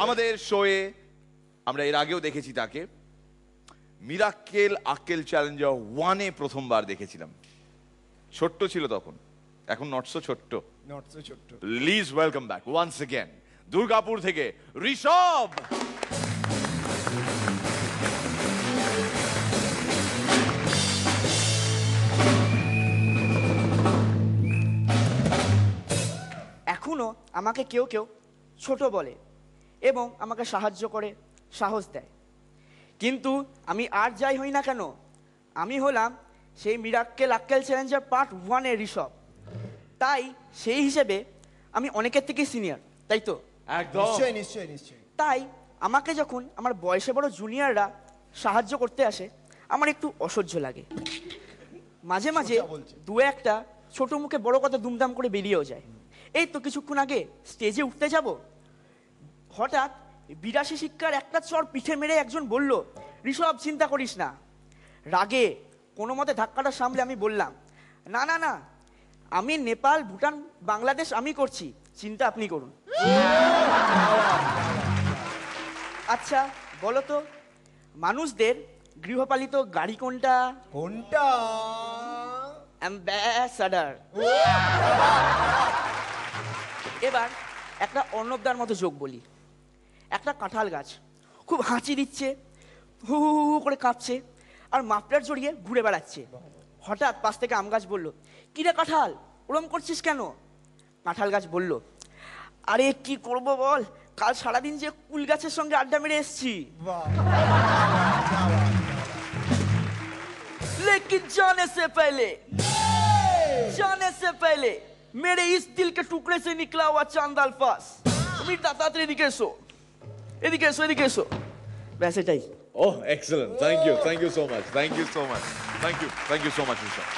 আমাদের শোয়ে আমরা এর আগেও দেখেছি তাকে, মিরাক্কেল আক্কেল চ্যালেঞ্জার 1-এ প্রথমবার দেখেছিলাম। ছোট্ট ছিল তখন, এখন নট সো ছোট্ট। Please welcome back once again Durgapur থেকে ঋষভ। এখনো আমাকে কেউ কেউ ছোট বলে এবং আমাকে সাহায্য করে, সাহস দেয়, কিন্তু আমি আর যাই হই না কেন, আমি হলাম সেই মিরাক্কেল আক্কেল চ্যালেঞ্জার পার্ট 1-এর ঋষভ। তাই সেই হিসেবে আমি অনেকের থেকে সিনিয়র, তাই তো? একদম, নিশ্চয়ই নিশ্চয়ই নিশ্চয়ই। তাই আমাকে যখন আমার বয়সে বড় জুনিয়ররা সাহায্য করতে আসে আমার একটু অসহ্য লাগে। মাঝে মাঝে দু একটা ছোট মুখে বড় কথা দুমদাম করে বেরিয়েও যায়। এই তো কিছুক্ষণ আগে স্টেজে উঠতে যাব, হঠাৎ 82 শিক্ষার একটা চর পিঠে মেরে একজন বলল, ঋষভ চিন্তা করিস না। রাগে কোনো মতে ধাক্কাটা সামলে আমি বললাম, না না না, আমি নেপাল, ভুটান, বাংলাদেশ আমি করছি, চিন্তা আপনি করুন। আচ্ছা বলো তো, মানুষদের গৃহপালিত গাড়ি কোনটা? কোনটা? অ্যাম্বাসাডার। এবার একটা অর্ণবদার মতো যোগ বলি। একটা কাঁঠাল গাছ খুব হাঁচি দিচ্ছে, হু হু হু করে কাঁপছে আর মাফলার জড়িয়ে ঘুরে বেড়াচ্ছে। হঠাৎ পাশ থেকে আম গাছ বলল, কিরে কাঁঠাল, ওরম করছিস কেন? কাঁঠাল গাছ বলল, আরে কি করব বল, কাল সারাদিন যে কুল গাছের সঙ্গে আড্ডা মেরে এসছি। लेकिन जाने से पहले मेरे इस दिल के टुकड़े से निकला हुआ चांद अल्फाज, मिर्जा तातरी एदिके एसो। ব্যাস এটাই। Oh, excellent. Thank you so much. Thank you so much, Rishabh.